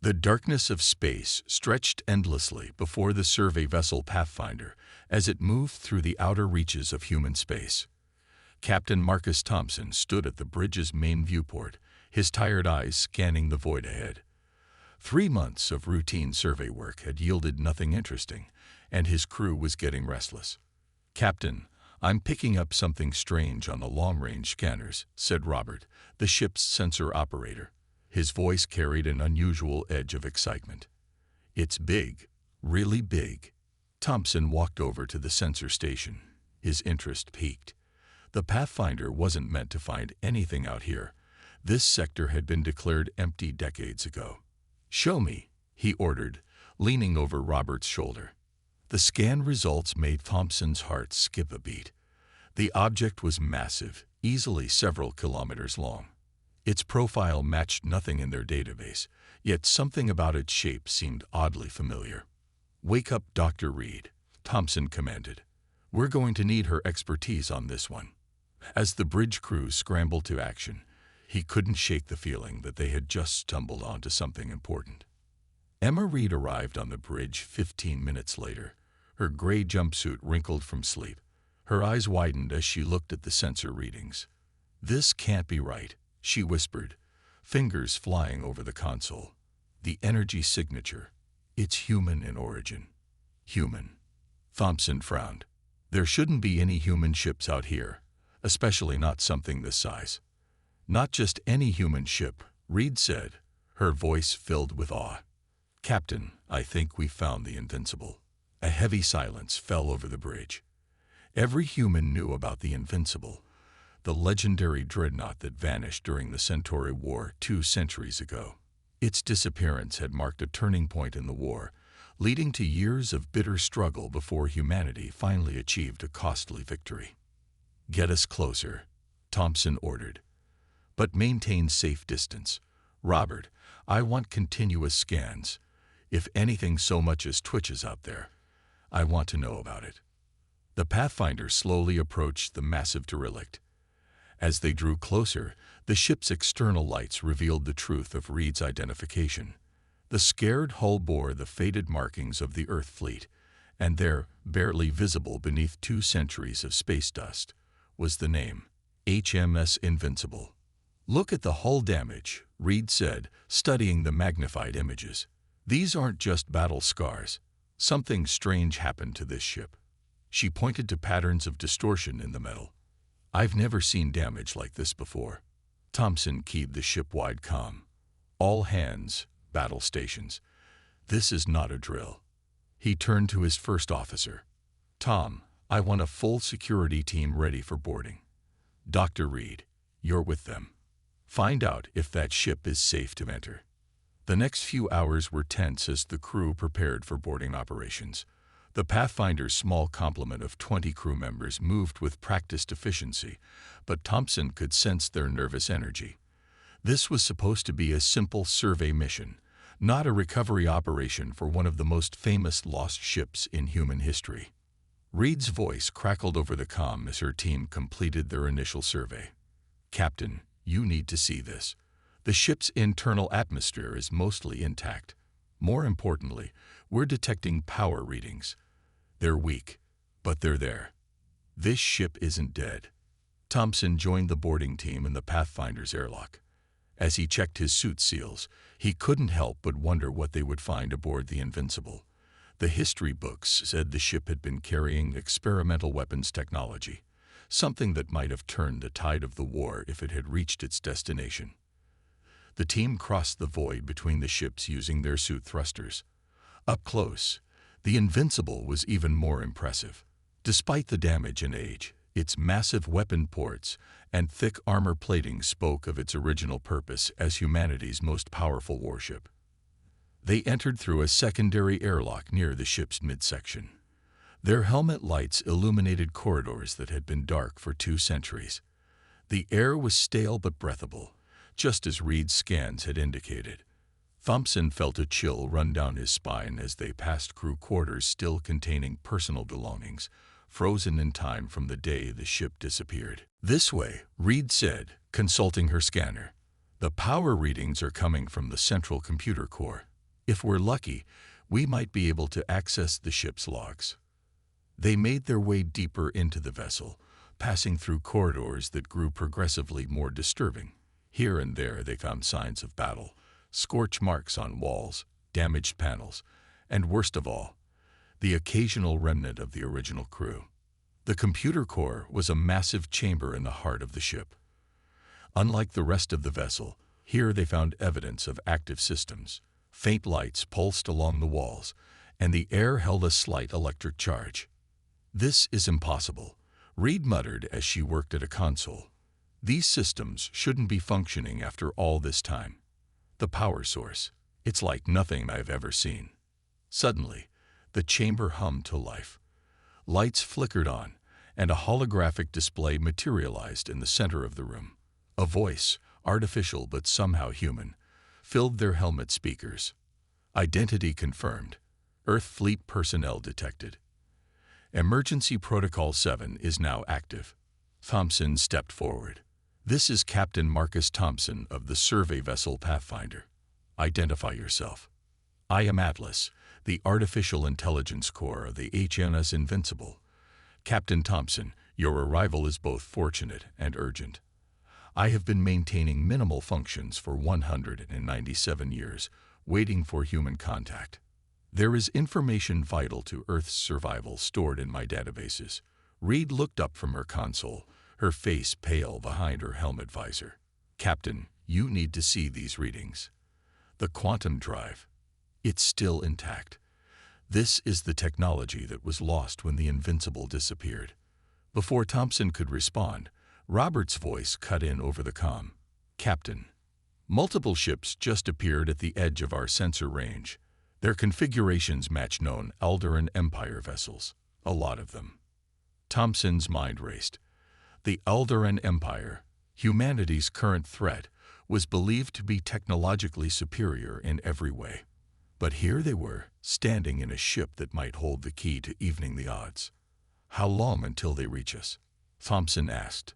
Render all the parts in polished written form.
The darkness of space stretched endlessly before the survey vessel Pathfinder as it moved through the outer reaches of human space. Captain Marcus Thompson stood at the bridge's main viewport, his tired eyes scanning the void ahead. 3 months of routine survey work had yielded nothing interesting, and his crew was getting restless. "Captain, I'm picking up something strange on the long-range scanners," said Robert, the ship's sensor operator. His voice carried an unusual edge of excitement. "It's big, really big." Thompson walked over to the sensor station. His interest piqued. The Pathfinder wasn't meant to find anything out here. This sector had been declared empty decades ago. "Show me," he ordered, leaning over Robert's shoulder. The scan results made Thompson's heart skip a beat. The object was massive, easily several kilometers long. Its profile matched nothing in their database, yet something about its shape seemed oddly familiar. "Wake up Dr. Reed," Thompson commanded. "We're going to need her expertise on this one." As the bridge crew scrambled to action, he couldn't shake the feeling that they had just stumbled onto something important. Emma Reed arrived on the bridge 15 minutes later, her gray jumpsuit wrinkled from sleep. Her eyes widened as she looked at the sensor readings. "This can't be right," she whispered, fingers flying over the console. "The energy signature. It's human in origin." "Human." Thompson frowned. "There shouldn't be any human ships out here, especially not something this size." "Not just any human ship," Reed said, her voice filled with awe. "Captain, I think we found the Invincible." A heavy silence fell over the bridge. Every human knew about the Invincible, the legendary dreadnought that vanished during the Centauri War 2 centuries ago. Its disappearance had marked a turning point in the war, leading to years of bitter struggle before humanity finally achieved a costly victory. "Get us closer," Thompson ordered. "But maintain safe distance. Robert, I want continuous scans. If anything so much as twitches out there, I want to know about it." The Pathfinder slowly approached the massive derelict. As they drew closer, the ship's external lights revealed the truth of Reed's identification. The scared hull bore the faded markings of the Earth fleet, and there, barely visible beneath 2 centuries of space dust, was the name, HMS Invincible. "Look at the hull damage," Reed said, studying the magnified images. "These aren't just battle scars. Something strange happened to this ship." She pointed to patterns of distortion in the metal. "I've never seen damage like this before." Thompson keyed the ship-wide comm. "All hands, battle stations. This is not a drill." He turned to his first officer. "Tom, I want a full security team ready for boarding. Dr. Reed, you're with them. Find out if that ship is safe to enter." The next few hours were tense as the crew prepared for boarding operations. The Pathfinder's small complement of 20 crew members moved with practiced efficiency, but Thompson could sense their nervous energy. This was supposed to be a simple survey mission, not a recovery operation for one of the most famous lost ships in human history. Reed's voice crackled over the comm as her team completed their initial survey. "Captain, you need to see this. The ship's internal atmosphere is mostly intact. More importantly, we're detecting power readings. They're weak, but they're there. This ship isn't dead." Thompson joined the boarding team in the Pathfinder's airlock. As he checked his suit seals, he couldn't help but wonder what they would find aboard the Invincible. The history books said the ship had been carrying experimental weapons technology, something that might have turned the tide of the war if it had reached its destination. The team crossed the void between the ships using their suit thrusters. Up close, the Invincible was even more impressive. Despite the damage and age, its massive weapon ports and thick armor plating spoke of its original purpose as humanity's most powerful warship. They entered through a secondary airlock near the ship's midsection. Their helmet lights illuminated corridors that had been dark for 2 centuries. The air was stale but breathable, just as Reed's scans had indicated. Thompson felt a chill run down his spine as they passed crew quarters still containing personal belongings, frozen in time from the day the ship disappeared. "This way," Reed said, consulting her scanner. "The power readings are coming from the central computer core. If we're lucky, we might be able to access the ship's logs. They made their way deeper into the vessel, passing through corridors that grew progressively more disturbing. Here and there they found signs of battle, scorch marks on walls, damaged panels, and worst of all, the occasional remnant of the original crew. The computer core was a massive chamber in the heart of the ship. Unlike the rest of the vessel, here they found evidence of active systems. Faint lights pulsed along the walls, and the air held a slight electric charge. "This is impossible," Reed muttered as she worked at a console. "These systems shouldn't be functioning after all this time. The power source, it's like nothing I've ever seen." Suddenly, the chamber hummed to life. Lights flickered on, and a holographic display materialized in the center of the room. A voice, artificial but somehow human, filled their helmet speakers. "Identity confirmed. Earth Fleet personnel detected. Emergency Protocol 7 is now active." Thompson stepped forward. "This is Captain Marcus Thompson of the survey vessel Pathfinder. Identify yourself." "I am Atlas, the artificial intelligence core of the HMS Invincible. Captain Thompson, your arrival is both fortunate and urgent. I have been maintaining minimal functions for 197 years, waiting for human contact. There is information vital to Earth's survival stored in my databases." Reed looked up from her console, her face pale behind her helmet visor. "Captain, you need to see these readings. The quantum drive. It's still intact. This is the technology that was lost when the Invincible disappeared." Before Thompson could respond, Robert's voice cut in over the comm. "Captain, multiple ships just appeared at the edge of our sensor range. Their configurations match known Alderan Empire vessels, a lot of them." Thompson's mind raced. The Alderan Empire, humanity's current threat, was believed to be technologically superior in every way. But here they were, standing in a ship that might hold the key to evening the odds. "How long until they reach us?" Thompson asked.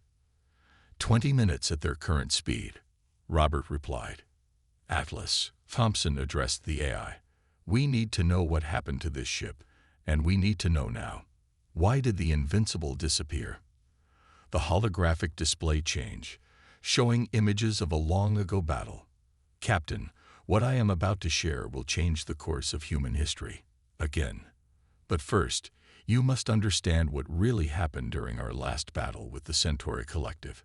20 minutes at their current speed," Robert replied. "Atlas," Thompson addressed the AI. "We need to know what happened to this ship, and we need to know now. Why did the Invincible disappear?" The holographic display changed, showing images of a long-ago battle. "Captain, what I am about to share will change the course of human history. Again. But first, you must understand what really happened during our last battle with the Centauri Collective."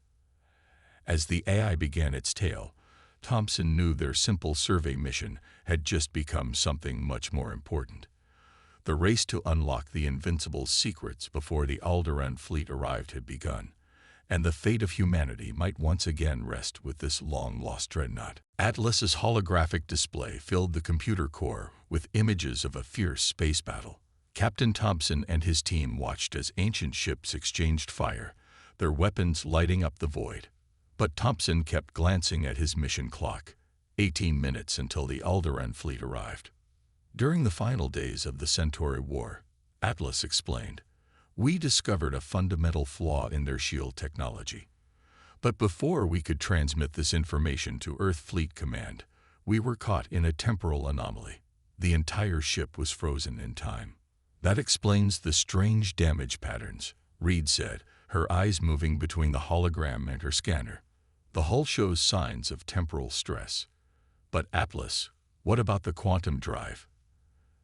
As the AI began its tale, Thompson knew their simple survey mission had just become something much more important. The race to unlock the Invincible's secrets before the Alderan fleet arrived had begun, and the fate of humanity might once again rest with this long-lost dreadnought. Atlas's holographic display filled the computer core with images of a fierce space battle. Captain Thompson and his team watched as ancient ships exchanged fire, their weapons lighting up the void. But Thompson kept glancing at his mission clock, 18 minutes until the Alderan fleet arrived. "During the final days of the Centauri War," Atlas explained, "we discovered a fundamental flaw in their shield technology. But before we could transmit this information to Earth Fleet Command, we were caught in a temporal anomaly. The entire ship was frozen in time." "That explains the strange damage patterns," Reed said, her eyes moving between the hologram and her scanner. "The hull shows signs of temporal stress." "But Atlas, what about the quantum drive?"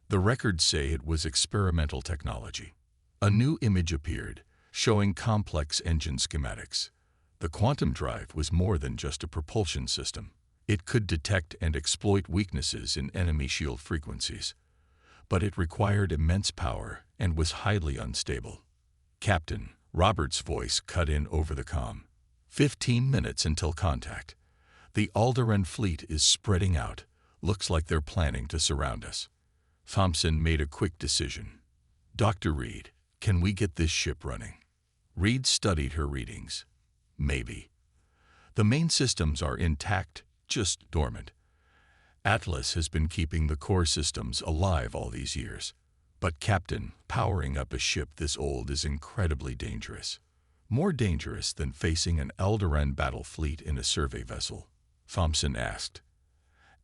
"The records say it was experimental technology." A new image appeared, showing complex engine schematics. The quantum drive was more than just a propulsion system. It could detect and exploit weaknesses in enemy shield frequencies. But it required immense power and was highly unstable. "Captain," Robert's voice cut in over the comm. 15 minutes until contact. The Alderan fleet is spreading out. Looks like they're planning to surround us." Thompson made a quick decision. "Dr. Reed, can we get this ship running?" Reed studied her readings. "Maybe. The main systems are intact, just dormant. Atlas has been keeping the core systems alive all these years. But Captain, powering up a ship this old is incredibly dangerous. More dangerous than facing an Alderan battle fleet in a survey vessel?" Thompson asked.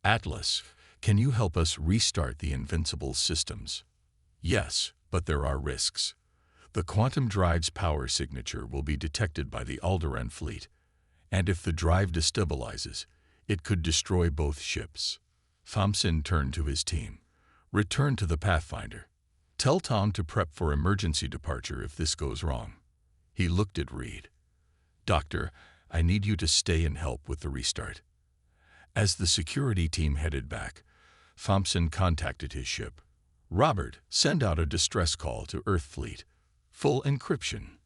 "Atlas, Can you help us restart the Invincible systems? Yes, but there are risks. The quantum drive's power signature will be detected by the Alderan fleet, and if the drive destabilizes, it could destroy both ships. Thompson turned to his team. Return to the Pathfinder. Tell Tom to prep for emergency departure if this goes wrong. He looked at Reed. Doctor, I need you to stay and help with the restart. As the security team headed back, Thompson contacted his ship. Robert, send out a distress call to Earth Fleet. Full encryption.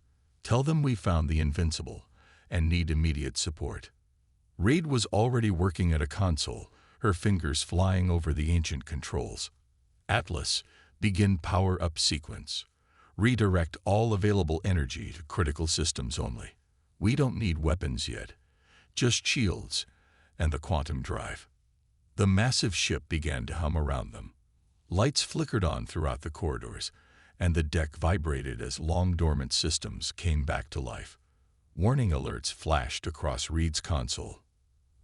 Tell them we found the Invincible and need immediate support. Reed was already working at a console, her fingers flying over the ancient controls. Atlas, begin power-up sequence. Redirect all available energy to critical systems only. We don't need weapons yet, just shields and the quantum drive. The massive ship began to hum around them. Lights flickered on throughout the corridors, and the deck vibrated as long-dormant systems came back to life. Warning alerts flashed across Reed's console.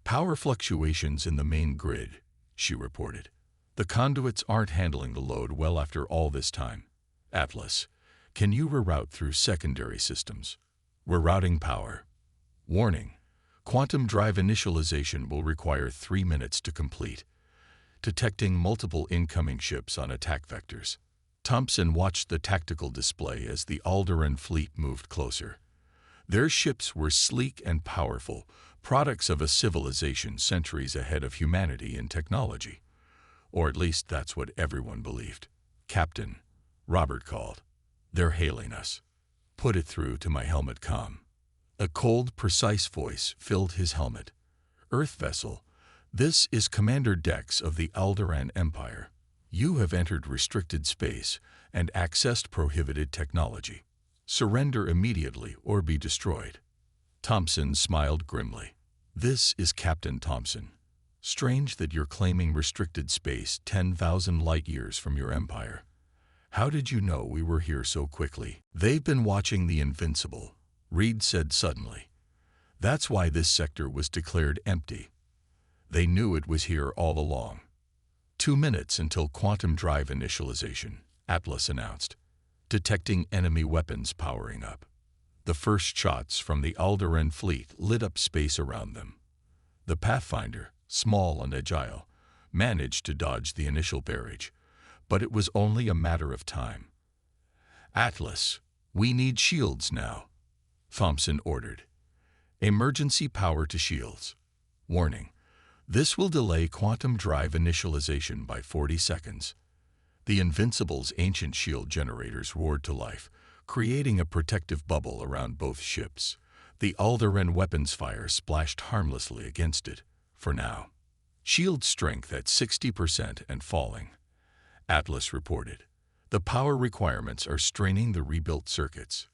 Power fluctuations in the main grid, she reported. The conduits aren't handling the load well after all this time. Atlas, can you reroute through secondary systems? We're routing power. Warning, quantum drive initialization will require 3 minutes to complete. Detecting multiple incoming ships on attack vectors. Thompson watched the tactical display as the Alderan fleet moved closer. Their ships were sleek and powerful, products of a civilization centuries ahead of humanity in technology. Or at least that's what everyone believed. Captain, Robert called. They're hailing us. Put it through to my helmet comm. A cold, precise voice filled his helmet. Earth vessel, this is Commander Dex of the Alderan Empire. You have entered restricted space and accessed prohibited technology. Surrender immediately or be destroyed. Thompson smiled grimly. This is Captain Thompson. Strange that you're claiming restricted space 10,000 light-years from your empire. How did you know we were here so quickly? They've been watching the Invincible, Reed said suddenly. That's why this sector was declared empty. They knew it was here all along. 2 minutes until quantum drive initialization, Atlas announced, detecting enemy weapons powering up. The first shots from the Alderan fleet lit up space around them. The Pathfinder, small and agile, managed to dodge the initial barrage, but it was only a matter of time. Atlas, we need shields now, Thompson ordered. Emergency power to shields. Warning, this will delay quantum drive initialization by 40 seconds. The Invincible's ancient shield generators roared to life, creating a protective bubble around both ships. The Alderan weapons fire splashed harmlessly against it, for now. Shield strength at 60% and falling, Atlas reported. The power requirements are straining the rebuilt circuits.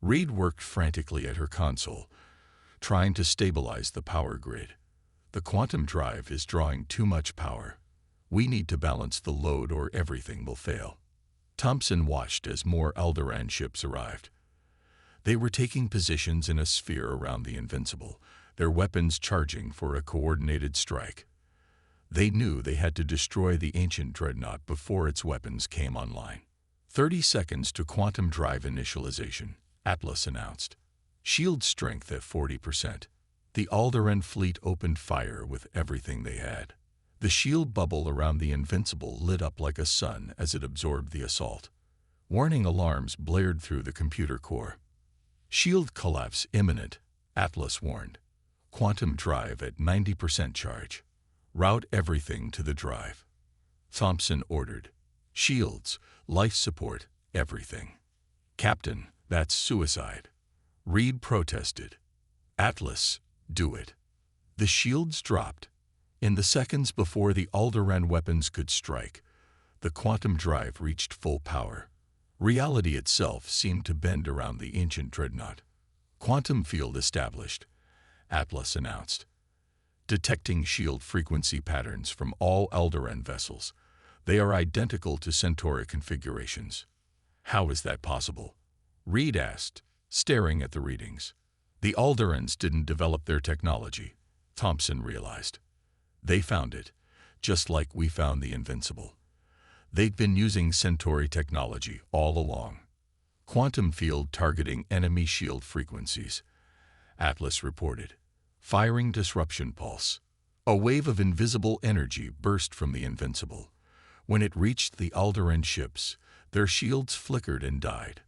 Reed worked frantically at her console, trying to stabilize the power grid. The quantum drive is drawing too much power. We need to balance the load or everything will fail. Thompson watched as more Alderan ships arrived. They were taking positions in a sphere around the Invincible, their weapons charging for a coordinated strike. They knew they had to destroy the ancient Dreadnought before its weapons came online. 30 seconds to quantum drive initialization, Atlas announced. Shield strength at 40%. The Alderan fleet opened fire with everything they had. The shield bubble around the Invincible lit up like a sun as it absorbed the assault. Warning alarms blared through the computer core. Shield collapse imminent, Atlas warned. Quantum drive at 90% charge. Route everything to the drive. Thompson ordered. Shields, life support, everything. Captain, that's suicide. Reed protested. Atlas, do it. The shields dropped. In the seconds before the Alderan weapons could strike, the quantum drive reached full power. Reality itself seemed to bend around the ancient Dreadnought. Quantum field established, Atlas announced. Detecting shield frequency patterns from all Alderan vessels. They are identical to Centauri configurations. How is that possible? Reed asked, staring at the readings. The Alderans didn't develop their technology, Thompson realized. They found it, just like we found the Invincible. They'd been using Centauri technology all along. Quantum field targeting enemy shield frequencies, Atlas reported. Firing disruption pulse. A wave of invisible energy burst from the Invincible. When it reached the alderan ships, their shields flickered and died.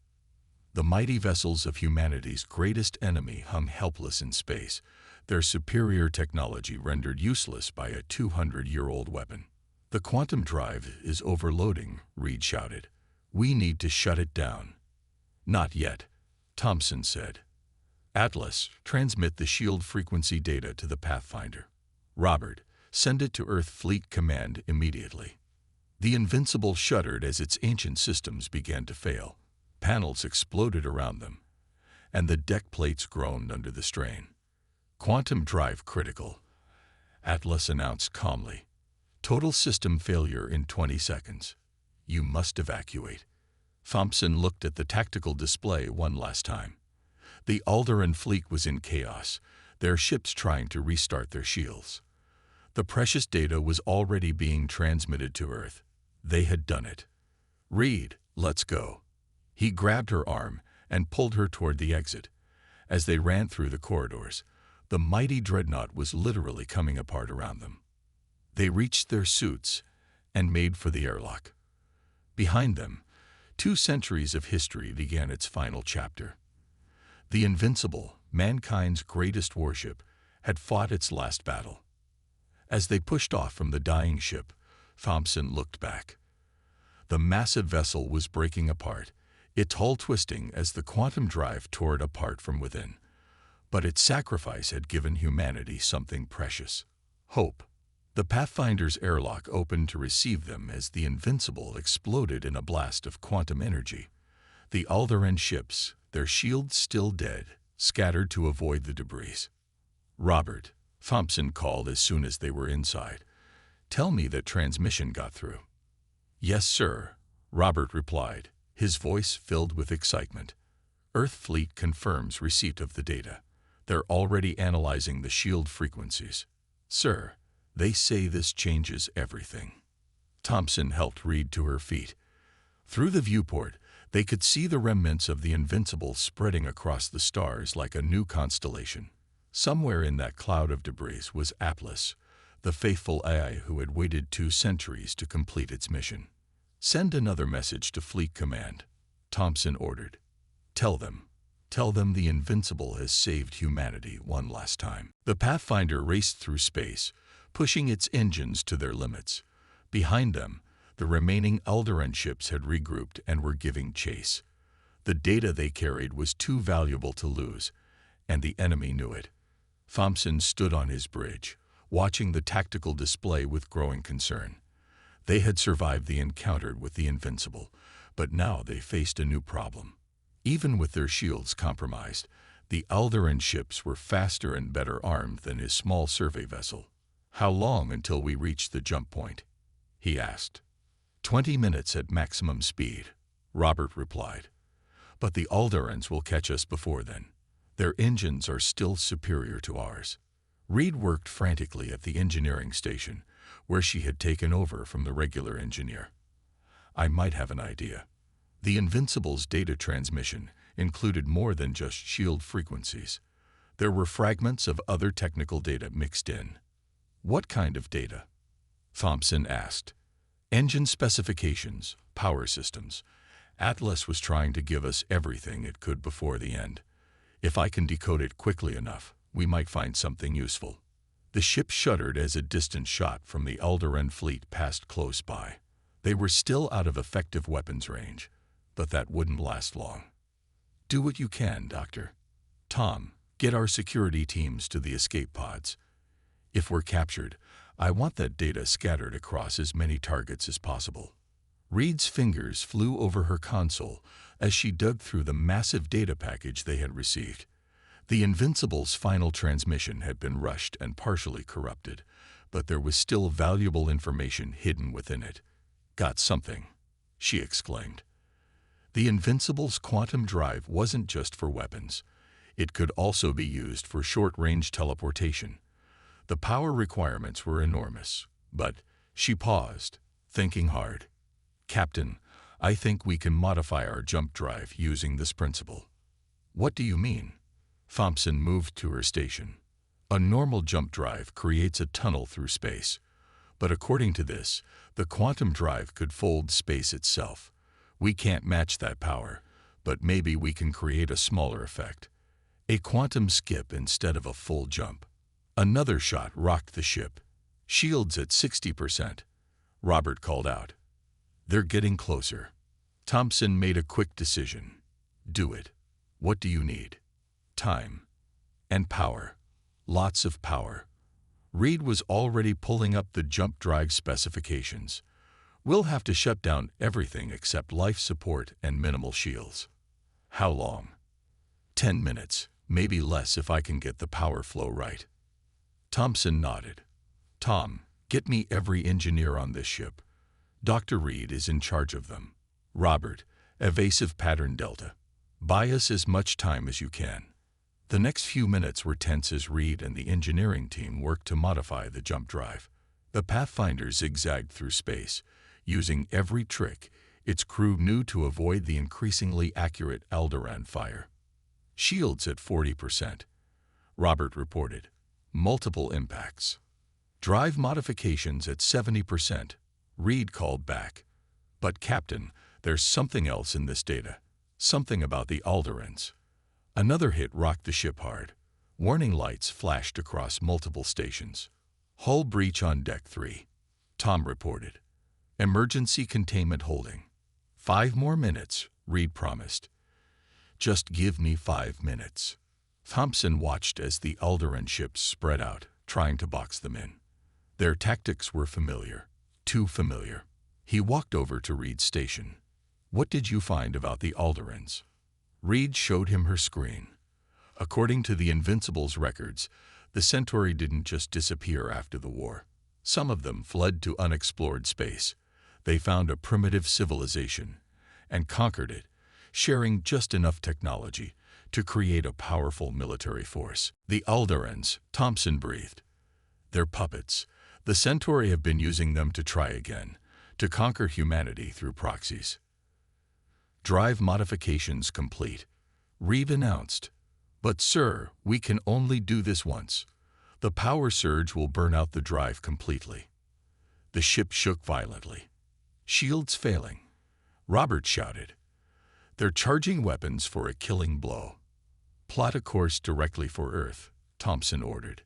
The mighty vessels of humanity's greatest enemy hung helpless in space, their superior technology rendered useless by a 200-year-old weapon. "The quantum drive is overloading," Reed shouted. "We need to shut it down." "Not yet," Thompson said. "Atlas, transmit the shield frequency data to the Pathfinder. Robert, send it to Earth Fleet Command immediately." The Invincible shuddered as its ancient systems began to fail. Panels exploded around them, and the deck plates groaned under the strain. "Quantum drive critical," Atlas announced calmly. "Total system failure in 20 seconds. You must evacuate." Thompson looked at the tactical display one last time. The Alderan fleet was in chaos, their ships trying to restart their shields. The precious data was already being transmitted to Earth. They had done it. "Reed, let's go." He grabbed her arm and pulled her toward the exit. As they ran through the corridors, the mighty Dreadnought was literally coming apart around them. They reached their suits and made for the airlock. Behind them, 2 centuries of history began its final chapter. The Invincible, mankind's greatest warship, had fought its last battle. As they pushed off from the dying ship, Thompson looked back. The massive vessel was breaking apart, its hull twisting as the quantum drive tore it apart from within. But its sacrifice had given humanity something precious: hope. The Pathfinder's airlock opened to receive them as the Invincible exploded in a blast of quantum energy. The Alderan ships, their shields still dead, scattered to avoid the debris. "Robert," Thompson called as soon as they were inside. "Tell me that transmission got through." "Yes, sir," Robert replied, his voice filled with excitement. "Earth Fleet confirms receipt of the data. They're already analyzing the shield frequencies. Sir, they say this changes everything." Thompson helped Reed to her feet. Through the viewport, they could see the remnants of the Invincible spreading across the stars like a new constellation. Somewhere in that cloud of debris was Atlas, the faithful AI who had waited 2 centuries to complete its mission. "Send another message to Fleet Command," Thompson ordered. Tell them the Invincible has saved humanity one last time." The Pathfinder raced through space, pushing its engines to their limits. Behind them, the remaining Alderan ships had regrouped and were giving chase. The data they carried was too valuable to lose, and the enemy knew it. Thompson stood on his bridge, watching the tactical display with growing concern. They had survived the encounter with the Invincible, but now they faced a new problem. Even with their shields compromised, the Alderan ships were faster and better armed than his small survey vessel. "How long until we reach the jump point?" he asked. 20 minutes at maximum speed," Robert replied. "But the Alderans will catch us before then. Their engines are still superior to ours." Reed worked frantically at the engineering station, where she had taken over from the regular engineer. "I might have an idea." The Invincible's data transmission included more than just shield frequencies. There were fragments of other technical data mixed in. "What kind of data?" Thompson asked. "Engine specifications, power systems. Atlas was trying to give us everything it could before the end. If I can decode it quickly enough, we might find something useful." The ship shuddered as a distant shot from the Alderan fleet passed close by. They were still out of effective weapons range, but that wouldn't last long. "Do what you can, Doctor. Tom, get our security teams to the escape pods. If we're captured, I want that data scattered across as many targets as possible." Reed's fingers flew over her console as she dug through the massive data package they had received. The Invincible's final transmission had been rushed and partially corrupted, but there was still valuable information hidden within it. "Got something," she exclaimed. The Invincible's quantum drive wasn't just for weapons. It could also be used for short-range teleportation. The power requirements were enormous, but She paused, thinking hard. Captain, I think we can modify our jump drive using this principle. What do you mean? Thompson moved to her station. A normal jump drive creates a tunnel through space. But according to this, the quantum drive could fold space itself. We can't match that power, but maybe we can create a smaller effect. A quantum skip instead of a full jump. Another shot rocked the ship. Shields at 60%. Robert called out. They're getting closer. Thompson made a quick decision. Do it. What do you need? Time. And power. Lots of power. Reed was already pulling up the jump drive specifications. We'll have to shut down everything except life support and minimal shields. How long? 10 minutes, maybe less if I can get the power flow right. Thompson nodded. Tom, get me every engineer on this ship. Dr. Reed is in charge of them. Robert, evasive pattern delta. Buy us as much time as you can. The next few minutes were tense as Reed and the engineering team worked to modify the jump drive. The Pathfinder zigzagged through space, using every trick its crew knew to avoid the increasingly accurate alderan fire. Shields at 40%. Robert reported. Multiple impacts. Drive modifications at 70%. Reed called back. But Captain, there's something else in this data. Something about the alderans. Another hit rocked the ship hard. Warning lights flashed across multiple stations. Hull breach on Deck 3. Tom reported. Emergency containment holding. 5 more minutes, Reed promised. Just give me 5 minutes. Thompson watched as the alderan ships spread out, trying to box them in. Their tactics were familiar. Too familiar. He walked over to Reed's station. What did you find about the alderans? Reed showed him her screen. According to the Invincible's records, the Centauri didn't just disappear after the war. Some of them fled to unexplored space. They found a primitive civilization and conquered it, sharing just enough technology to create a powerful military force. The alderans, Thompson breathed. They're puppets. The Centauri have been using them to try again, to conquer humanity through proxies. Drive modifications complete. Reed announced. But sir, we can only do this once. The power surge will burn out the drive completely. The ship shook violently. Shields failing. Robert shouted. They're charging weapons for a killing blow. Plot a course directly for Earth, Thompson ordered.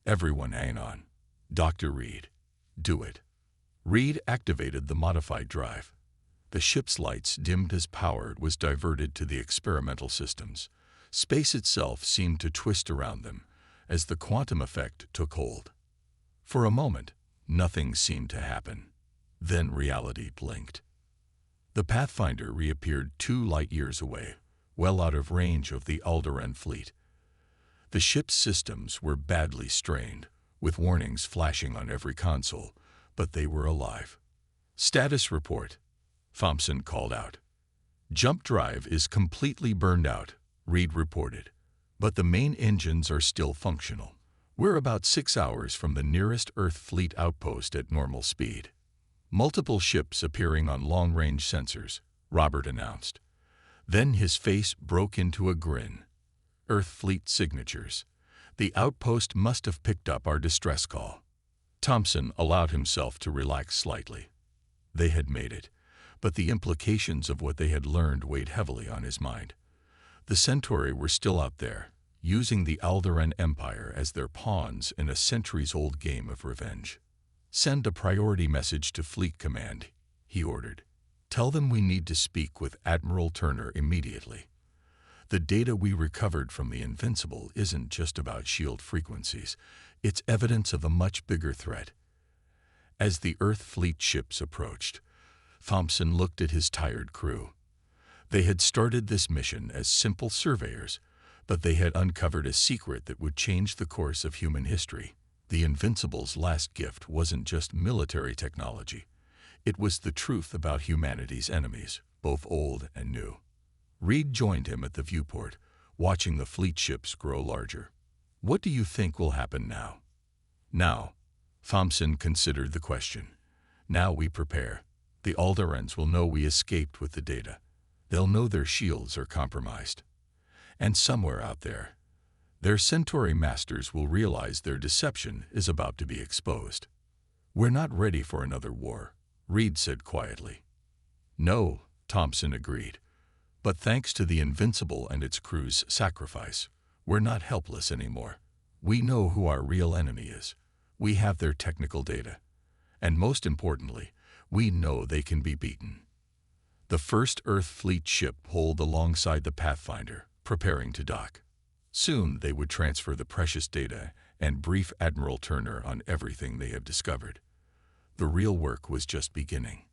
Everyone hang on. Dr. Reed. Do it. Reed activated the modified drive. The ship's lights dimmed as power was diverted to the experimental systems. Space itself seemed to twist around them as the quantum effect took hold. For a moment, nothing seemed to happen. Then reality blinked. The Pathfinder reappeared 2 light-years away, well out of range of the alderan fleet. The ship's systems were badly strained, with warnings flashing on every console, but they were alive. Status report. Thompson called out. Jump drive is completely burned out, Reed reported. But the main engines are still functional. We're about 6 hours from the nearest Earth fleet outpost at normal speed. Multiple ships appearing on long-range sensors, Robert announced. Then his face broke into a grin. Earth fleet signatures. The outpost must have picked up our distress call. Thompson allowed himself to relax slightly. They had made it. But the implications of what they had learned weighed heavily on his mind. The Centauri were still out there, using the Alderan Empire as their pawns in a centuries-old game of revenge. Send a priority message to Fleet Command, he ordered. Tell them we need to speak with Admiral Turner immediately. The data we recovered from the Invincible isn't just about shield frequencies. It's evidence of a much bigger threat. As the Earth fleet ships approached, Thompson looked at his tired crew. They had started this mission as simple surveyors, but they had uncovered a secret that would change the course of human history. The Invincible's last gift wasn't just military technology. It was the truth about humanity's enemies, both old and new. Reed joined him at the viewport, watching the fleet ships grow larger. What do you think will happen now? Now, Thompson considered the question. Now we prepare. The alderans will know we escaped with the data. They'll know their shields are compromised. And somewhere out there, their Centauri masters will realize their deception is about to be exposed. We're not ready for another war, Reed said quietly. No, Thompson agreed. But thanks to the Invincible and its crew's sacrifice, we're not helpless anymore. We know who our real enemy is. We have their technical data. And most importantly, we know they can be beaten. The first Earth Fleet ship pulled alongside the Pathfinder, preparing to dock. Soon they would transfer the precious data and brief Admiral Turner on everything they had discovered. The real work was just beginning.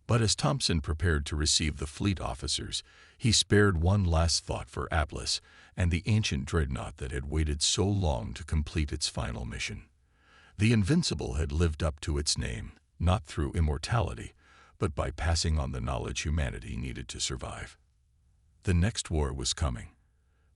But as Thompson prepared to receive the fleet officers, he spared one last thought for Atlas and the ancient Dreadnought that had waited so long to complete its final mission. The Invincible had lived up to its name, not through immortality, but by passing on the knowledge humanity needed to survive. The next war was coming,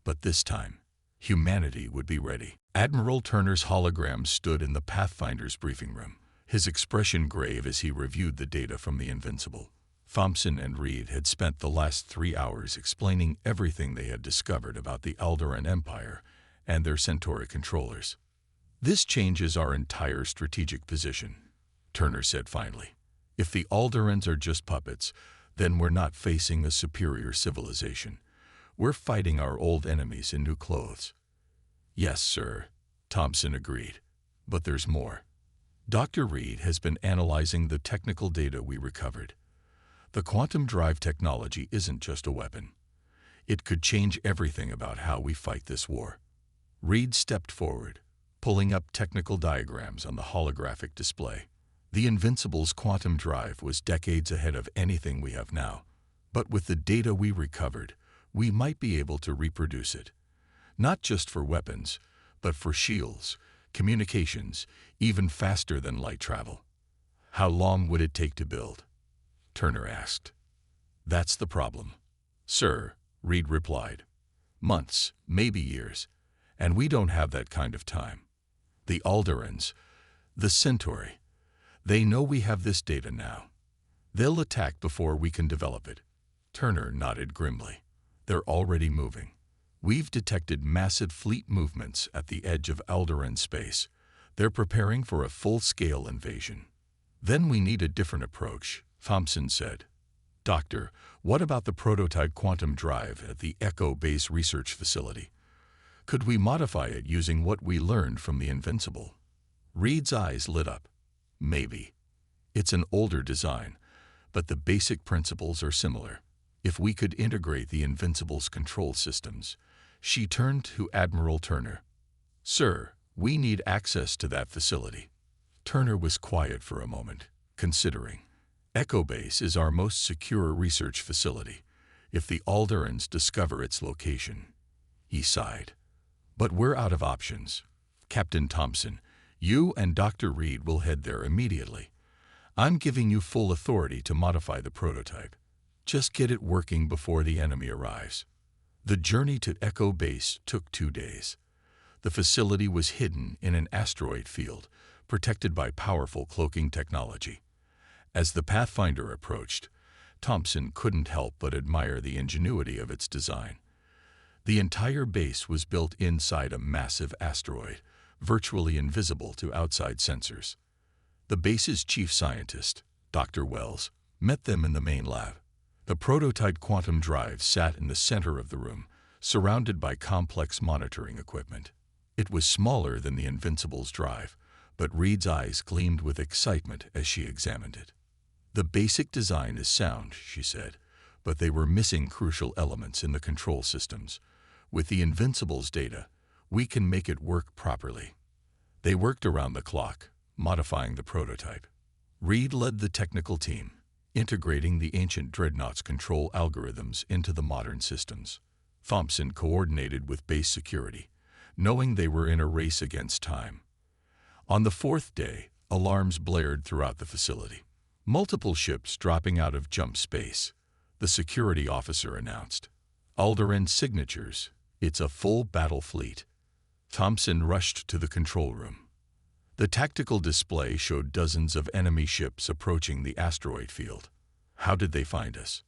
but this time, humanity would be ready. Admiral Turner's hologram stood in the Pathfinder's briefing room, his expression grave as he reviewed the data from the Invincible. Thompson and Reed had spent the last 3 hours explaining everything they had discovered about the Alderan Empire and their Centauri controllers. This changes our entire strategic position, Turner said finally. If the Alderans are just puppets, then we're not facing a superior civilization. We're fighting our old enemies in new clothes. Yes, sir, Thompson agreed. But there's more. Dr. Reed has been analyzing the technical data we recovered. The quantum drive technology isn't just a weapon. It could change everything about how we fight this war. Reed stepped forward, pulling up technical diagrams on the holographic display. The Invincible's quantum drive was decades ahead of anything we have now. But with the data we recovered, we might be able to reproduce it. Not just for weapons, but for shields, communications, even faster than light travel. How long would it take to build? Turner asked. That's the problem, sir, Reed replied. Months, maybe years, and we don't have that kind of time. The Alderans, the Centauri, they know we have this data now. They'll attack before we can develop it. Turner nodded grimly. They're already moving. We've detected massive fleet movements at the edge of Alderan space. They're preparing for a full-scale invasion. Then we need a different approach, Thompson said. Doctor, what about the prototype quantum drive at the Echo Base Research Facility? Could we modify it using what we learned from the Invincible? Reed's eyes lit up. Maybe. It's an older design, but the basic principles are similar. If we could integrate the Invincible's control systems. She turned to Admiral Turner. Sir, we need access to that facility. Turner was quiet for a moment, considering. Echo Base is our most secure research facility, if the Alderans discover its location. He sighed. But we're out of options. Captain Thompson, you and Dr. Reed will head there immediately. I'm giving you full authority to modify the prototype. Just get it working before the enemy arrives. The journey to Echo Base took 2 days. The facility was hidden in an asteroid field, protected by powerful cloaking technology. As the Pathfinder approached, Thompson couldn't help but admire the ingenuity of its design. The entire base was built inside a massive asteroid, virtually invisible to outside sensors. The base's chief scientist, Dr. Wells, met them in the main lab. The prototype quantum drive sat in the center of the room, surrounded by complex monitoring equipment. It was smaller than the Invincible's drive, but Reed's eyes gleamed with excitement as she examined it. The basic design is sound, she said, but they were missing crucial elements in the control systems. With the Invincible's data, we can make it work properly. They worked around the clock, modifying the prototype. Reed led the technical team, integrating the ancient Dreadnought's control algorithms into the modern systems. Thompson coordinated with base security, knowing they were in a race against time. On the 4th day, alarms blared throughout the facility. Multiple ships dropping out of jump space, the security officer announced. Alderan signatures, it's a full battle fleet. Thompson rushed to the control room. The tactical display showed dozens of enemy ships approaching the asteroid field. How did they find us?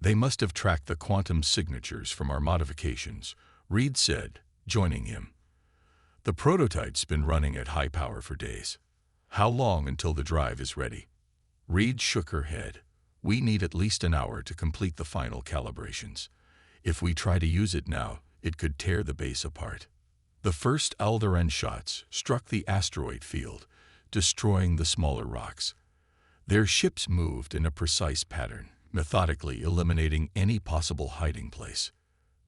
They must have tracked the quantum signatures from our modifications, Reed said, joining him. The prototype's been running at high power for days. How long until the drive is ready? Reed shook her head. We need at least an hour to complete the final calibrations. If we try to use it now, it could tear the base apart. The first alderan shots struck the asteroid field, destroying the smaller rocks. Their ships moved in a precise pattern, methodically eliminating any possible hiding place.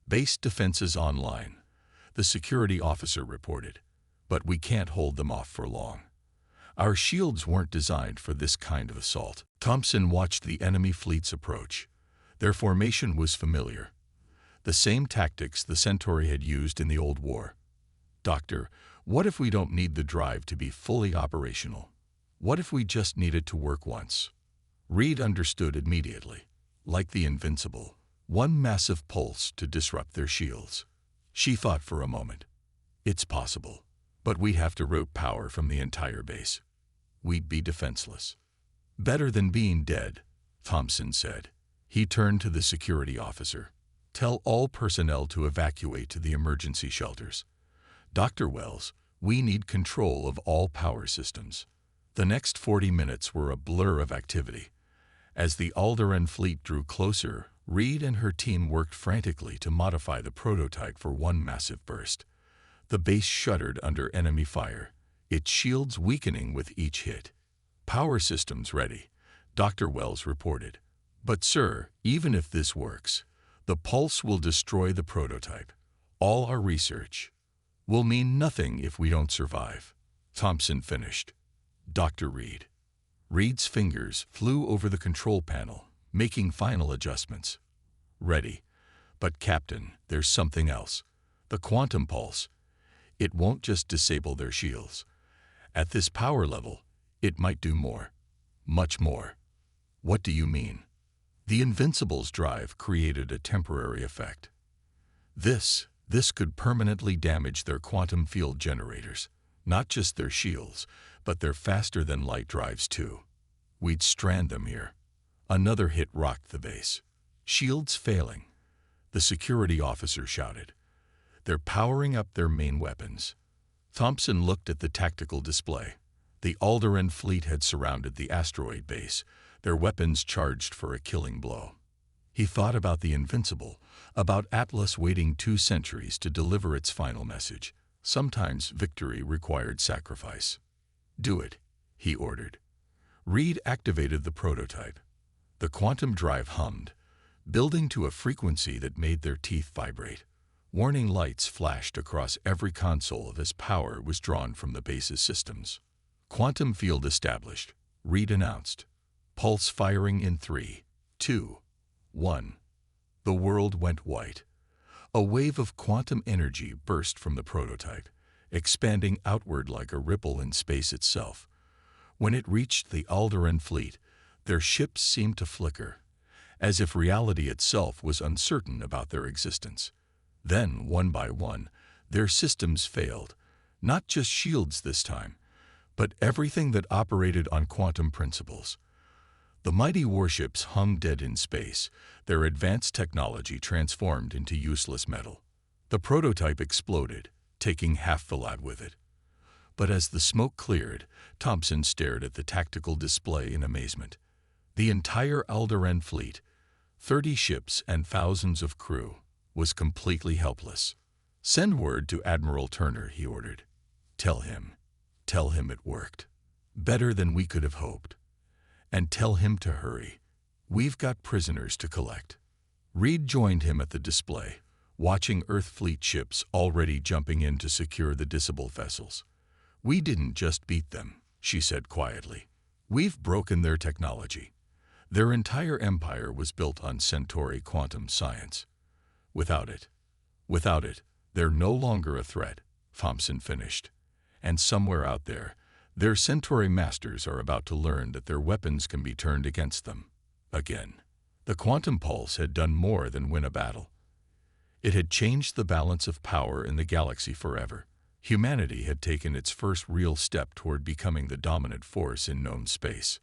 Base defenses online, the security officer reported, but we can't hold them off for long. Our shields weren't designed for this kind of assault. Thompson watched the enemy fleets approach. Their formation was familiar. The same tactics the Centauri had used in the old war. Doctor, what if we don't need the drive to be fully operational? What if we just need it to work once? Reed understood immediately. Like the Invincible, one massive pulse to disrupt their shields. She thought for a moment. It's possible, but we'd have to route power from the entire base. We'd be defenseless. Better than being dead, Thompson said. He turned to the security officer. Tell all personnel to evacuate to the emergency shelters. Dr. Wells, we need control of all power systems. The next 40 minutes were a blur of activity. As the alderan fleet drew closer, Reed and her team worked frantically to modify the prototype for one massive burst. The base shuddered under enemy fire, its shields weakening with each hit. Power systems ready, Dr. Wells reported. But sir, even if this works, the pulse will destroy the prototype. All our research will mean nothing if we don't survive. Thompson finished. Dr. Reed. Reed's fingers flew over the control panel, making final adjustments. Ready. But Captain, there's something else. The quantum pulse. It won't just disable their shields. At this power level, it might do more. Much more. What do you mean? The Invincible's drive created a temporary effect. This could permanently damage their quantum field generators. Not just their shields, but their faster-than-light drives too. We'd strand them here. Another hit rocked the base. Shields failing. The security officer shouted. They're powering up their main weapons. Thompson looked at the tactical display. The alderan fleet had surrounded the asteroid base, their weapons charged for a killing blow. He thought about the Invincible, about Atlas waiting 2 centuries to deliver its final message. Sometimes victory required sacrifice. Do it, he ordered. Reed activated the prototype. The quantum drive hummed, building to a frequency that made their teeth vibrate. Warning lights flashed across every console as power was drawn from the base's systems. Quantum field established, Reed announced. Pulse firing in 3, 2, 1. The world went white. A wave of quantum energy burst from the prototype, expanding outward like a ripple in space itself. When it reached the alderan fleet, their ships seemed to flicker, as if reality itself was uncertain about their existence. Then, one by one, their systems failed, not just shields this time, but everything that operated on quantum principles. The mighty warships hung dead in space, their advanced technology transformed into useless metal. The prototype exploded, taking half the lab with it. But as the smoke cleared, Thompson stared at the tactical display in amazement. The entire alderan fleet, 30 ships and thousands of crew, was completely helpless. Send word to Admiral Turner, he ordered. Tell him it worked. Better than we could have hoped. And tell him to hurry. We've got prisoners to collect. Reed joined him at the display, watching Earth fleet ships already jumping in to secure the disable vessels. We didn't just beat them, she said quietly. We've broken their technology. Their entire empire was built on Centauri quantum science. Without it, they're no longer a threat, Thompson finished. And somewhere out there, their Centauri masters are about to learn that their weapons can be turned against them. Again. The quantum pulse had done more than win a battle. It had changed the balance of power in the galaxy forever. Humanity had taken its first real step toward becoming the dominant force in known space,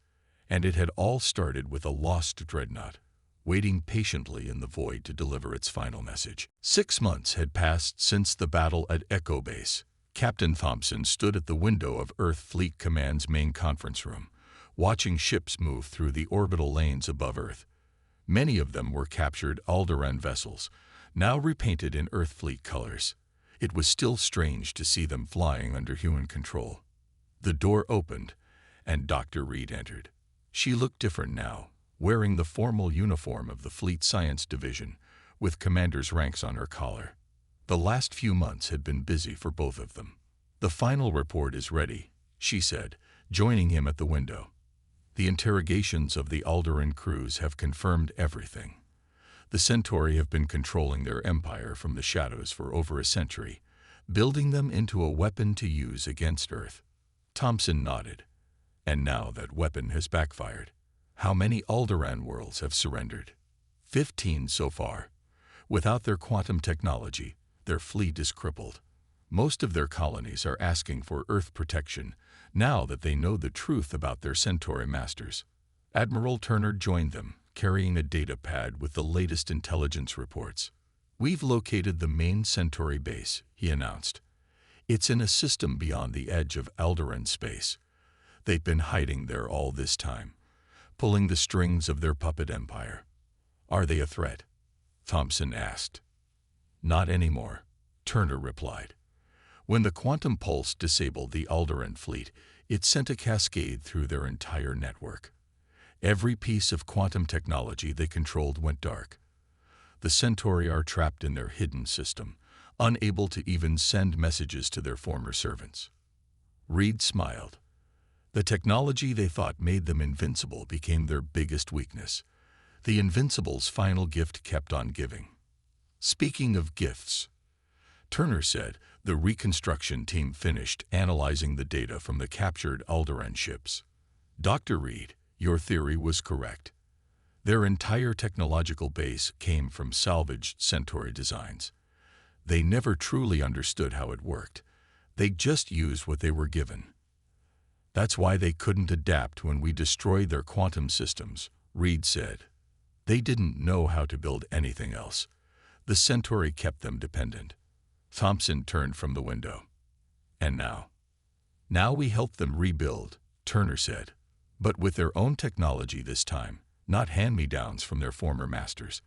and it had all started with a lost Dreadnought, waiting patiently in the void to deliver its final message. 6 months had passed since the battle at Echo Base. Captain Thompson stood at the window of Earth Fleet Command's main conference room, watching ships move through the orbital lanes above Earth. Many of them were captured alderan vessels, now repainted in Earth Fleet colors. It was still strange to see them flying under human control. The door opened, and Dr. Reed entered. She looked different now, wearing the formal uniform of the Fleet Science Division, with commander's ranks on her collar. The last few months had been busy for both of them. "The final report is ready," she said, joining him at the window. "The interrogations of the alderan crews have confirmed everything. The Centauri have been controlling their empire from the shadows for over a century, building them into a weapon to use against Earth." Thompson nodded. "And now that weapon has backfired. How many alderan worlds have surrendered?" 15 so far. Without their quantum technology, their fleet is crippled. Most of their colonies are asking for Earth protection now that they know the truth about their Centauri masters. Admiral Turner joined them, carrying a data pad with the latest intelligence reports. "We've located the main Centauri base," he announced. "It's in a system beyond the edge of alderan space. They've been hiding there all this time, pulling the strings of their puppet empire." "Are they a threat?" Thompson asked. "Not anymore," Turner replied. "When the quantum pulse disabled the alderan fleet, it sent a cascade through their entire network. Every piece of quantum technology they controlled went dark. The Centauri are trapped in their hidden system, unable to even send messages to their former servants." Reed smiled. "The technology they thought made them invincible became their biggest weakness. The Invincible's final gift kept on giving." "Speaking of gifts," Turner said, "the reconstruction team finished analyzing the data from the captured alderan ships. Dr. Reed, your theory was correct. Their entire technological base came from salvaged Centauri designs. They never truly understood how it worked. They just used what they were given. That's why they couldn't adapt when we destroyed their quantum systems," Reed said. "They didn't know how to build anything else. The Centauri kept them dependent." Thompson turned from the window. "And now?" "Now we help them rebuild," Turner said. "But with their own technology this time, not hand-me-downs from their former masters.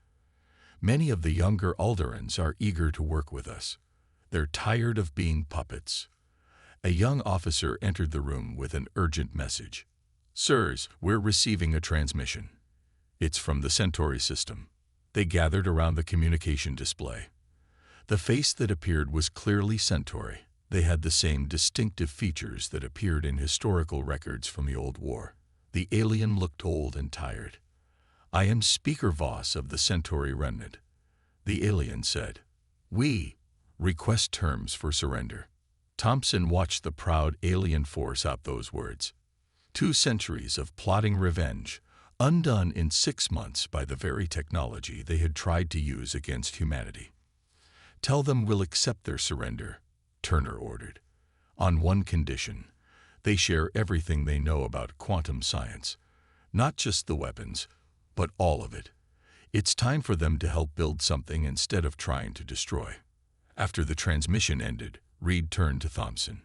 Many of the younger alderans are eager to work with us. They're tired of being puppets." A young officer entered the room with an urgent message. "Sirs, we're receiving a transmission. It's from the Centauri system." They gathered around the communication display. The face that appeared was clearly Centauri. They had the same distinctive features that appeared in historical records from the old war. The alien looked old and tired. "I am Speaker Voss of the Centauri Remnant," the alien said. "We request terms for surrender." Thompson watched the proud alien force out those words. 2 centuries of plotting revenge, undone in 6 months by the very technology they had tried to use against humanity. "Tell them we'll accept their surrender," Turner ordered. "On one condition: they share everything they know about quantum science. Not just the weapons, but all of it. It's time for them to help build something instead of trying to destroy." After the transmission ended, Reed turned to Thompson.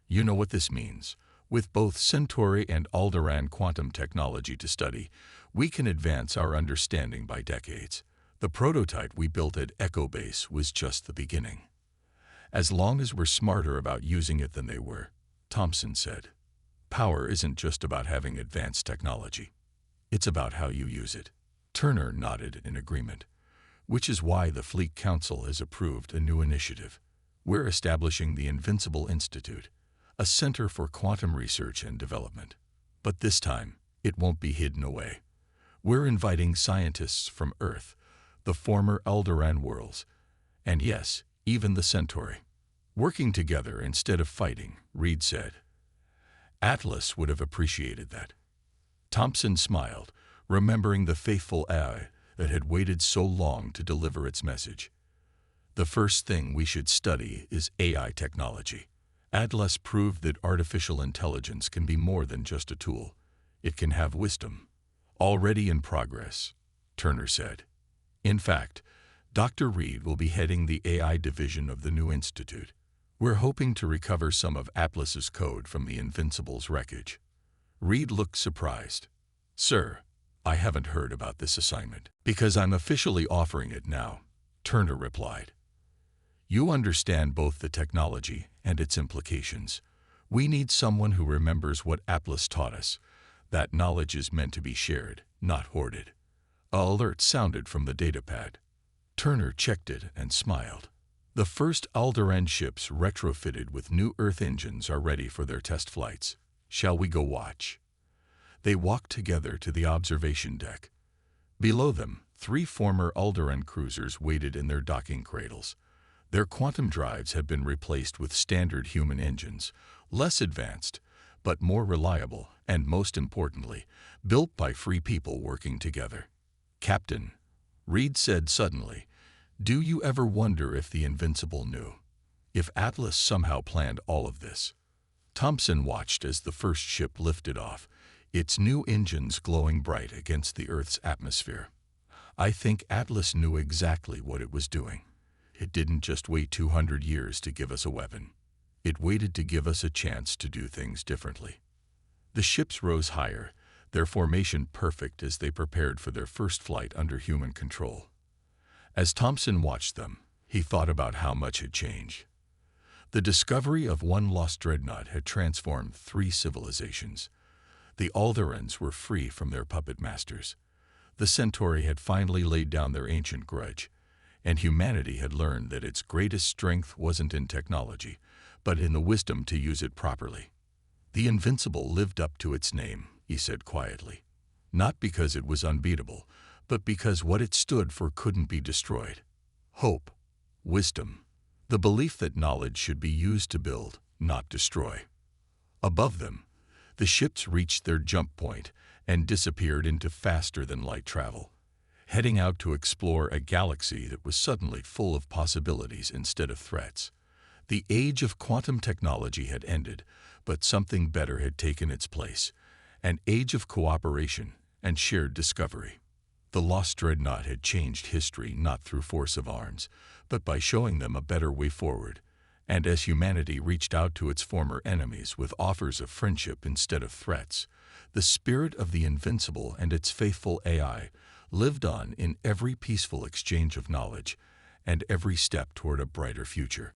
"You know what this means. With both Centauri and alderan quantum technology to study, we can advance our understanding by decades. The prototype we built at Echo Base was just the beginning. As long as we're smarter about using it than they were," Thompson said. "Power isn't just about having advanced technology. It's about how you use it." Turner nodded in agreement, "which is why the Fleet Council has approved a new initiative. We're establishing the Invincible Institute, a center for quantum research and development. But this time, it won't be hidden away. We're inviting scientists from Earth, the former alderan worlds, and yes, even the Centauri. Working together instead of fighting," Reed said. "Atlas would have appreciated that." Thompson smiled, remembering the faithful AI that had waited so long to deliver its message. The first thing we should study is AI technology. Atlas proved that artificial intelligence can be more than just a tool. It can have wisdom. Already in progress, Turner said. In fact, Dr. Reed will be heading the AI division of the new institute. We're hoping to recover some of Atlas's code from the Invincible's wreckage. Reed looked surprised. Sir, I haven't heard about this assignment. Because I'm officially offering it now, Turner replied. You understand both the technology and its implications. We need someone who remembers what Atlas taught us. That knowledge is meant to be shared, not hoarded. An alert sounded from the datapad. Turner checked it and smiled. The first alderan ships retrofitted with new Earth engines are ready for their test flights. Shall we go watch? They walked together to the observation deck. Below them, 3 former alderan cruisers waited in their docking cradles. Their quantum drives had been replaced with standard human engines, less advanced, but more reliable, and most importantly, built by free people working together. Captain, Reed said suddenly, do you ever wonder if the Invincible knew? If Atlas somehow planned all of this? Thompson watched as the first ship lifted off, its new engines glowing bright against the Earth's atmosphere. I think Atlas knew exactly what it was doing. It didn't just wait 200 years to give us a weapon. It waited to give us a chance to do things differently. The ships rose higher, their formation perfect as they prepared for their first flight under human control. As Thompson watched them, he thought about how much had changed. The discovery of one lost Dreadnought had transformed 3 civilizations. The Alderans were free from their puppet masters. The Centauri had finally laid down their ancient grudge, and humanity had learned that its greatest strength wasn't in technology, but in the wisdom to use it properly. The Invincible lived up to its name, he said quietly. Not because it was unbeatable, but because what it stood for couldn't be destroyed. Hope, wisdom, the belief that knowledge should be used to build, not destroy. Above them, the ships reached their jump point and disappeared into faster-than-light travel, heading out to explore a galaxy that was suddenly full of possibilities instead of threats. The age of quantum technology had ended, but something better had taken its place, an age of cooperation and shared discovery. The lost Dreadnought had changed history not through force of arms, but by showing them a better way forward. And as humanity reached out to its former enemies with offers of friendship instead of threats, the spirit of the Invincible and its faithful AI lived on in every peaceful exchange of knowledge and every step toward a brighter future.